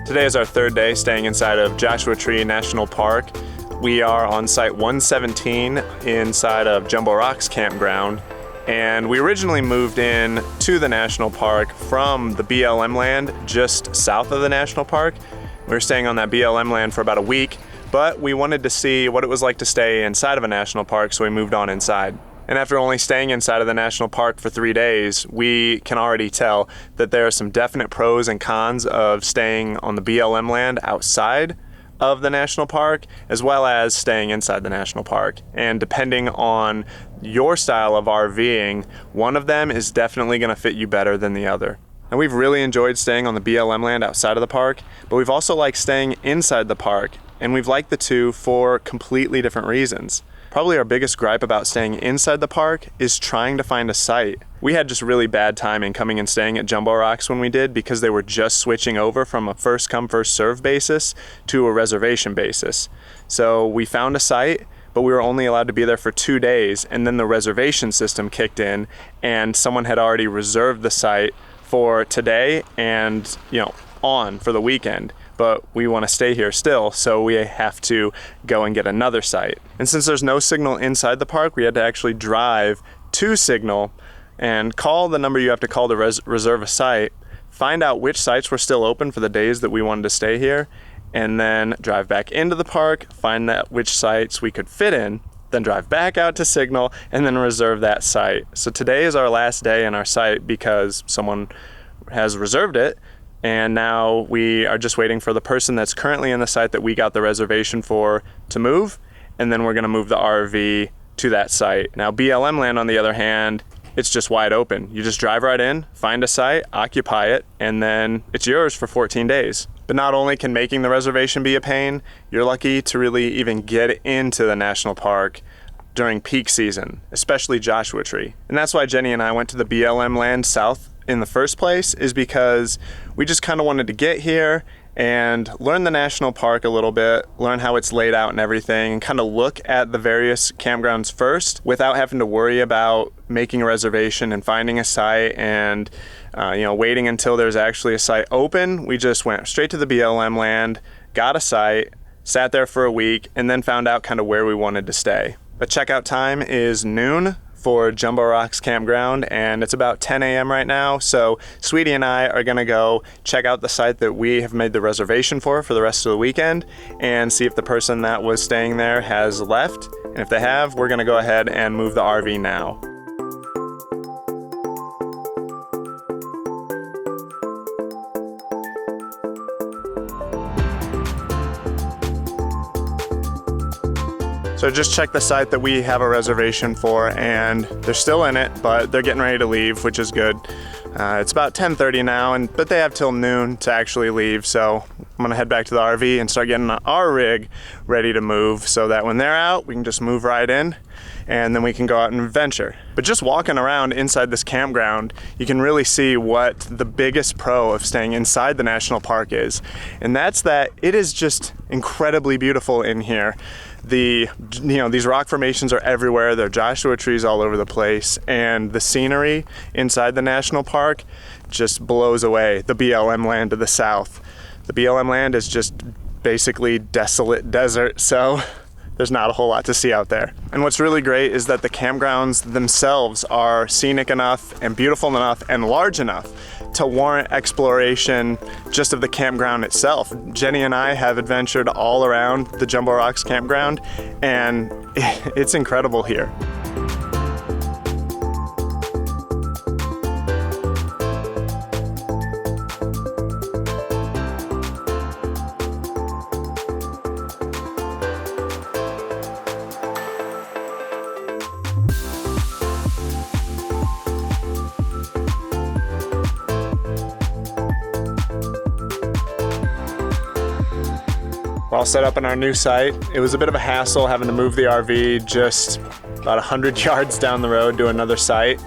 Today is our third day staying inside of Joshua Tree National Park. We are on site 117 inside of Jumbo Rocks Campground. And we originally moved in to the national park from the BLM land just south of the national park. We were staying on that BLM land for about a week, but we wanted to see what it was like to stay inside of a national park, so we moved on inside. And after only staying inside of the national park for 3 days, we can already tell that there are some definite pros and cons of staying on the BLM land outside of the national park, as well as staying inside the national park. And depending on your style of RVing, one of them is definitely going to fit you better than the other. And we've really enjoyed staying on the BLM land outside of the park, but we've also liked staying inside the park, and we've liked the two for completely different reasons. Probably our biggest gripe about staying inside the park is trying to find a site. We had just really bad timing coming and staying at Jumbo Rocks when we did, because they were just switching over from a first come first serve basis to a reservation basis. So we found a site, but we were only allowed to be there for 2 days, and then the reservation system kicked in and someone had already reserved the site for today and on for the weekend. But we want to stay here still, so we have to go and get another site. And since there's no signal inside the park, we had to actually drive to Signal and call the number you have to call to reserve a site, find out which sites were still open for the days that we wanted to stay here, and then drive back into the park, find out which sites we could fit in, then drive back out to Signal, and then reserve that site. So today is our last day in our site because someone has reserved it, and now we are just waiting for the person that's currently in the site that we got the reservation for to move, and then we're going to move the RV to that site. Now BLM land, on the other hand, it's just wide open. You just drive right in, find a site, occupy it, and then it's yours for 14 days. But not only can making the reservation be a pain, you're lucky to really even get into the national park during peak season, especially Joshua Tree. And that's why Jenny and I went to the BLM land south in the first place, is because we just kind of wanted to get here and learn the national park a little bit, learn how it's laid out and everything, and kind of look at the various campgrounds first without having to worry about making a reservation and finding a site and waiting until there's actually a site open. We just went straight to the BLM land, got a site, sat there for a week, and then found out kind of where we wanted to stay. The checkout time is noon for Jumbo Rocks Campground, and it's about 10 a.m. right now. So Sweetie and I are gonna go check out the site that we have made the reservation for the rest of the weekend and see if the person that was staying there has left. And if they have, we're gonna go ahead and move the RV now. So just check the site that we have a reservation for, and they're still in it, but they're getting ready to leave, which is good. It's about 10:30 now, but they have till noon to actually leave. So I'm gonna head back to the RV and start getting our rig ready to move, so that when they're out, we can just move right in, and then we can go out and venture. But just walking around inside this campground, you can really see what the biggest pro of staying inside the national park is, and that's that it is just incredibly beautiful in here. These rock formations are everywhere. There are Joshua trees all over the place, and the scenery inside the national park just blows away the BLM land to the south. The BLM land is just basically desolate desert, so there's not a whole lot to see out there. And what's really great is that the campgrounds themselves are scenic enough and beautiful enough and large enough to warrant exploration just of the campground itself. Jenny and I have adventured all around the Jumbo Rocks campground, and it's incredible here. We're all set up in our new site. It was a bit of a hassle having to move the RV just about 100 yards down the road to another site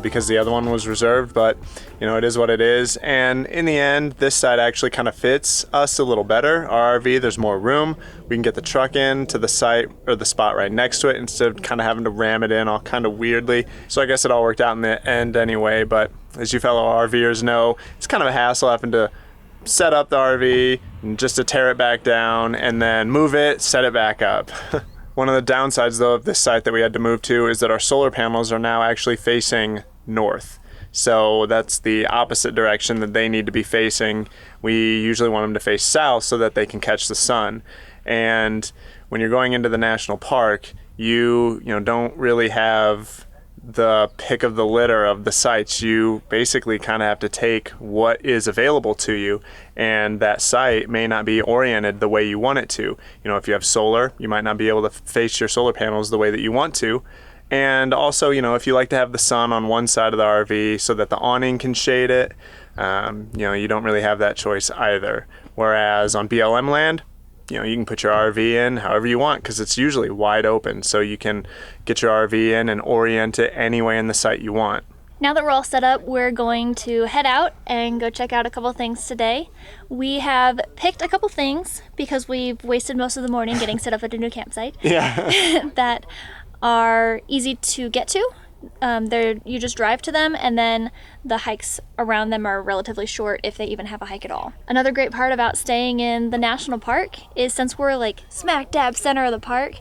because the other one was reserved, but you know, it is what it is. And in the end, this site actually kind of fits us a little better. Our RV, there's more room. We can get the truck in to the site or the spot right next to it instead of kind of having to ram it in all kind of weirdly. So I guess it all worked out in the end anyway, but as you fellow RVers know, it's kind of a hassle having to set up the RV and just to tear it back down and then move it, set it back up. One of the downsides though of this site that we had to move to is that our solar panels are now actually facing north. So that's the opposite direction that they need to be facing. We usually want them to face south so that they can catch the sun. And when you're going into the national park, you don't really have the pick of the litter of the sites. You basically kind of have to take what is available to you, and that site may not be oriented the way you want it to. You know, if you have solar, you might not be able to face your solar panels the way that you want to. And also, you know, if you like to have the sun on one side of the RV so that the awning can shade it, you don't really have that choice either. Whereas on BLM land, you can put your RV in however you want because it's usually wide open, so you can get your RV in and orient it any way in the site you want. Now that we're all set up, we're going to head out and go check out a couple things today. We have picked a couple things because we've wasted most of the morning getting set up at a new campsite. Yeah. that are easy to get to. You just drive to them, and then the hikes around them are relatively short if they even have a hike at all. Another great part about staying in the national park is since we're like smack dab center of the park,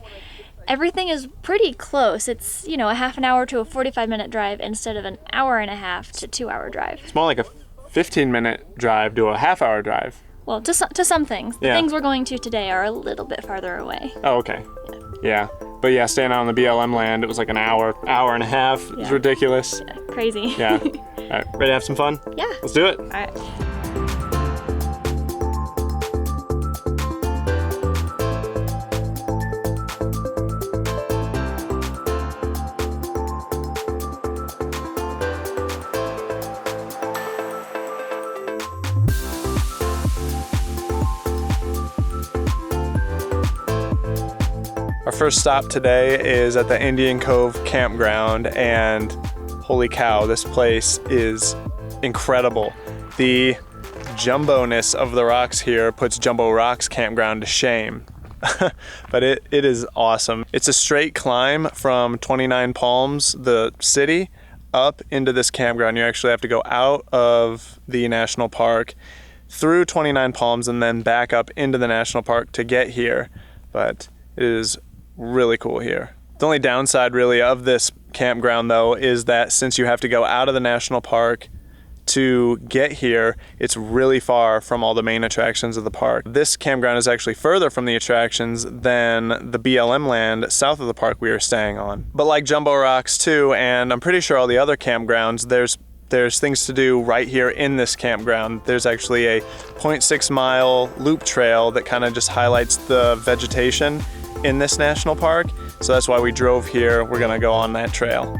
everything is pretty close. It's, a half an hour to a 45-minute drive instead of an hour and a half to 2-hour drive. It's more like a 15-minute drive to a half-hour drive. Well, to some things. The Yeah. things we're going to today are a little bit farther away. Oh, okay. Yeah. But yeah, staying out on the BLM land, it was like an hour and a half. It was ridiculous. Yeah, crazy. Yeah. All right, ready to have some fun? Yeah. Let's do it. All right. Our first stop today is at the Indian Cove Campground, and holy cow, this place is incredible. The jumbo-ness of the rocks here puts Jumbo Rocks Campground to shame. But it is awesome. It's a straight climb from 29 Palms, the city, up into this campground. You actually have to go out of the national park through 29 Palms and then back up into the national park to get here. But it is really cool here. The only downside really of this campground though is that since you have to go out of the national park to get here, it's really far from all the main attractions of the park. This campground is actually further from the attractions than the BLM land south of the park we are staying on. But like Jumbo Rocks too, and I'm pretty sure all the other campgrounds, there's things to do right here in this campground. There's actually a 0.6 mile loop trail that kind of just highlights the vegetation in this national park. So that's why we drove here. We're gonna go on that trail.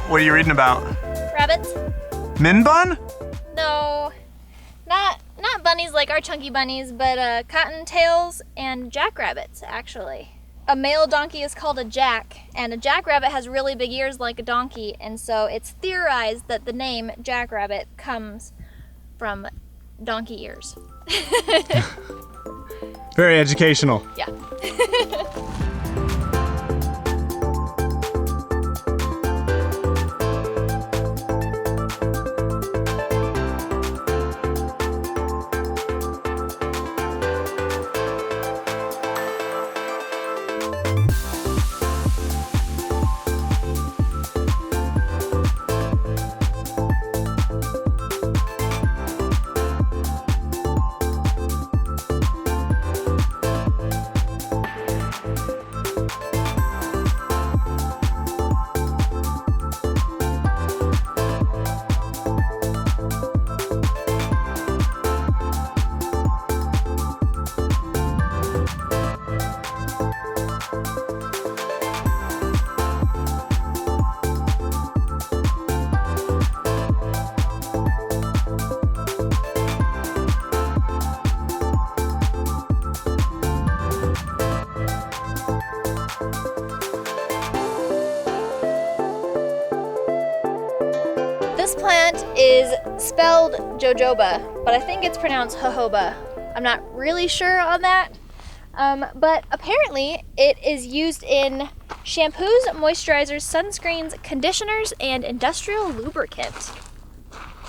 What are you reading about? Rabbits? Min bun? No, not bunnies like our chunky bunnies, but cottontails and jackrabbits, actually. A male donkey is called a jack, and a jackrabbit has really big ears like a donkey, and so it's theorized that the name jackrabbit comes from donkey ears. Very educational. Yeah. spelled Jojoba, but I think it's pronounced Jojoba. I'm not really sure on that. But apparently it is used in shampoos, moisturizers, sunscreens, conditioners, and industrial lubricant.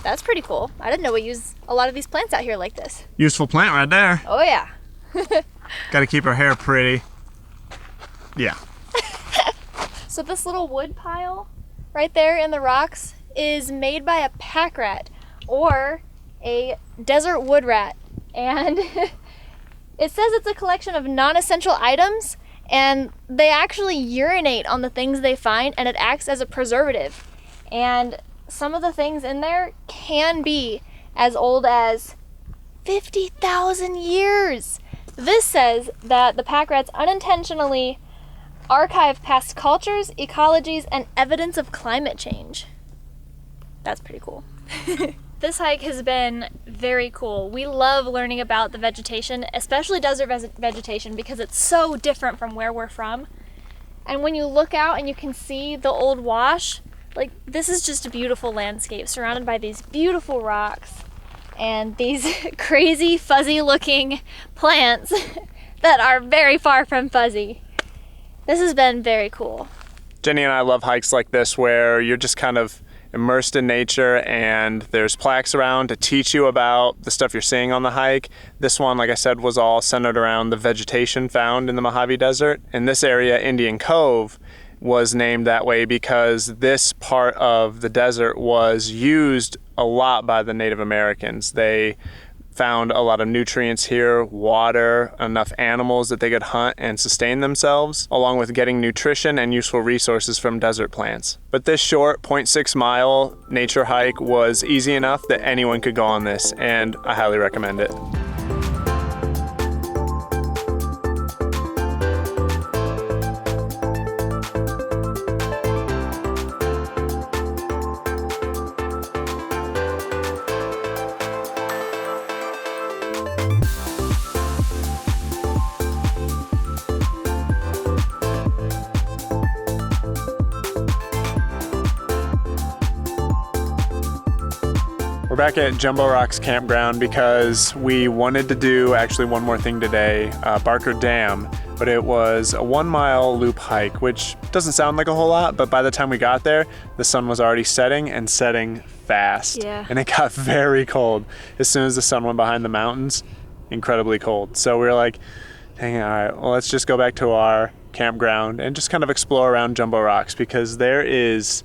That's pretty cool. I didn't know we use a lot of these plants out here like this. Useful plant right there. Oh yeah. Got to keep our hair pretty. Yeah. So this little wood pile right there in the rocks is made by a pack rat or a desert wood rat. And it says it's a collection of non-essential items, and they actually urinate on the things they find, and it acts as a preservative. And some of the things in there can be as old as 50,000 years. This says that the pack rats unintentionally archive past cultures, ecologies, and evidence of climate change. That's pretty cool. This hike has been very cool. We love learning about the vegetation, especially desert vegetation, because it's so different from where we're from. And when you look out and you can see the old wash, like, this is just a beautiful landscape surrounded by these beautiful rocks and these crazy fuzzy looking plants that are very far from fuzzy. This has been very cool. Jenny and I love hikes like this where you're just kind of immersed in nature and there's plaques around to teach you about the stuff you're seeing on the hike. This one, like I said, was all centered around the vegetation found in the Mojave Desert. In this area, Indian Cove was named that way because this part of the desert was used a lot by the Native Americans. They found a lot of nutrients here, water, enough animals that they could hunt and sustain themselves, along with getting nutrition and useful resources from desert plants. But this short 0.6 mile nature hike was easy enough that anyone could go on this, and I highly recommend it. We're back at Jumbo Rocks Campground because we wanted to do actually one more thing today, Barker Dam, but it was a 1 mile loop hike, which doesn't sound like a whole lot, but by the time we got there, the sun was already setting and setting fast. Yeah. And it got very cold. As soon as the sun went behind the mountains, incredibly cold. So we were like, dang it, all right, well, let's just go back to our campground and just kind of explore around Jumbo Rocks because there is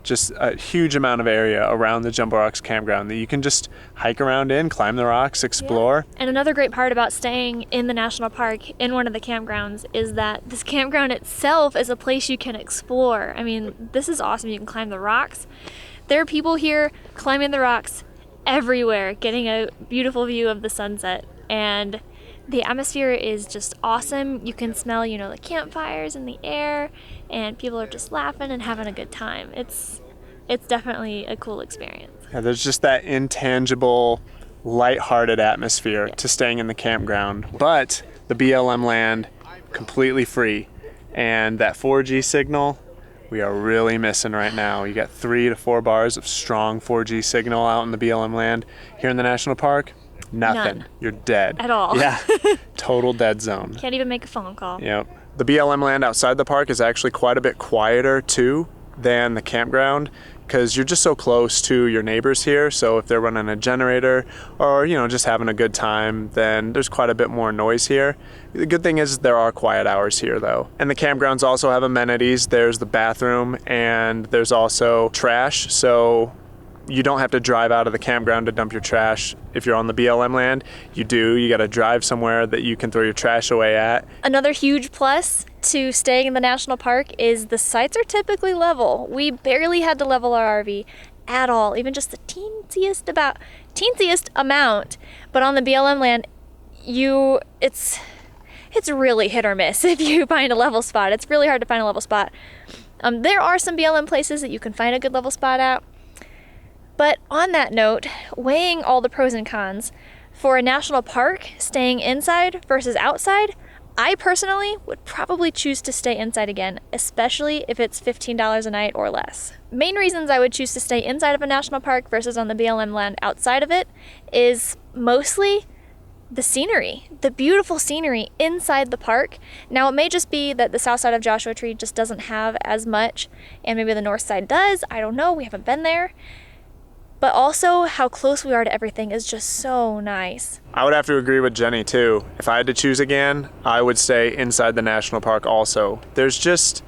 just a huge amount of area around the Jumbo Rocks campground that you can just hike around in, climb the rocks, explore. Yeah. And another great part about staying in the national park in one of the campgrounds is that this campground itself is a place you can explore. I mean, this is awesome. You can climb the rocks. There are people here climbing the rocks everywhere, getting a beautiful view of the sunset. And the atmosphere is just awesome. You can smell, the campfires in the air, and people are just laughing and having a good time. It's definitely a cool experience. Yeah, there's just that intangible, lighthearted atmosphere to staying in the campground. But the BLM land, completely free. And that 4G signal, we are really missing right now. You got 3 to 4 bars of strong 4G signal out in the BLM land. Here in the national park, nothing. None. You're dead. At all. Yeah, total dead zone. Can't even make a phone call. Yep. The BLM land outside the park is actually quite a bit quieter too than the campground because you're just so close to your neighbors here. So if they're running a generator or, just having a good time, then there's quite a bit more noise here. The good thing is there are quiet hours here though. And the campgrounds also have amenities. There's the bathroom and there's also trash. So you don't have to drive out of the campground to dump your trash. If you're on the BLM land, you do. You got to drive somewhere that you can throw your trash away at. Another huge plus to staying in the national park is the sites are typically level. We barely had to level our RV at all, even just the teensiest amount. But on the BLM land, it's really hit or miss if you find a level spot. It's really hard to find a level spot. There are some BLM places that you can find a good level spot at. But on that note, weighing all the pros and cons, for a national park, staying inside versus outside, I personally would probably choose to stay inside again, especially if it's $15 a night or less. Main reasons I would choose to stay inside of a national park versus on the BLM land outside of it is mostly the scenery, the beautiful scenery inside the park. Now, it may just be that the south side of Joshua Tree just doesn't have as much, and maybe the north side does. I don't know, we haven't been there. But also, how close we are to everything is just so nice. I would have to agree with Jenny too. If I had to choose again, I would stay inside the national park also. There's just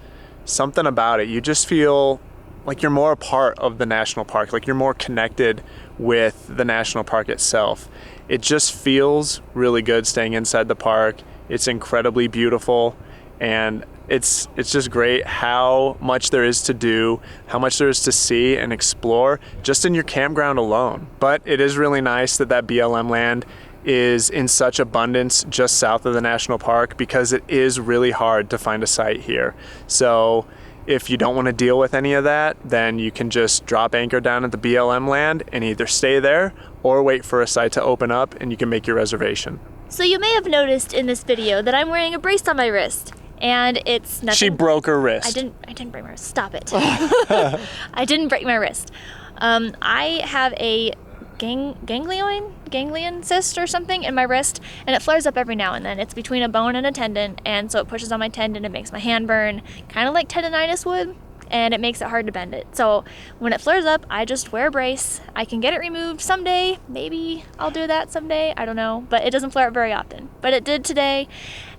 something about it. You just feel like you're more a part of the national park, like you're more connected with the national park itself. It just feels really good staying inside the park. It's incredibly beautiful, and it's just great how much there is to do, how much there is to see and explore just in your campground alone. But it is really nice that that BLM land is in such abundance just south of the national park, because it is really hard to find a site here. So if you don't want to deal with any of that, then you can just drop anchor down at the BLM land and either stay there or wait for a site to open up and you can make your reservation. So you may have noticed in this video that I'm wearing a brace on my wrist, and it's nothing. She broke her wrist. I didn't break my wrist. Stop it. I didn't break my wrist. I have a ganglion cyst or something in my wrist, and it flares up every now and then. It's between a bone and a tendon, and so it pushes on my tendon. It makes my hand burn, kind of like tendonitis would, and it makes it hard to bend it. So when it flares up, I just wear a brace. I can get it removed someday. Maybe I'll do that someday. I don't know, but it doesn't flare up very often. But it did today,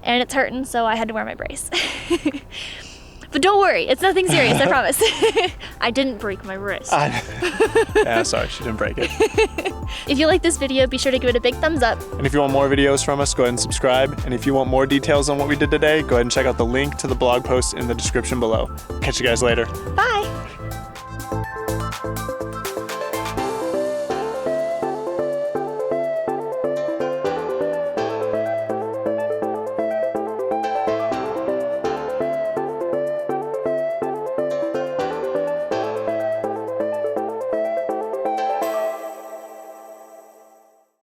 and it's hurting, so I had to wear my brace. But don't worry, it's nothing serious, I promise. I didn't break my wrist. Yeah, sorry, she didn't break it. If you like this video, be sure to give it a big thumbs up. And if you want more videos from us, go ahead and subscribe. And if you want more details on what we did today, go ahead and check out the link to the blog post in the description below. Catch you guys later. Bye.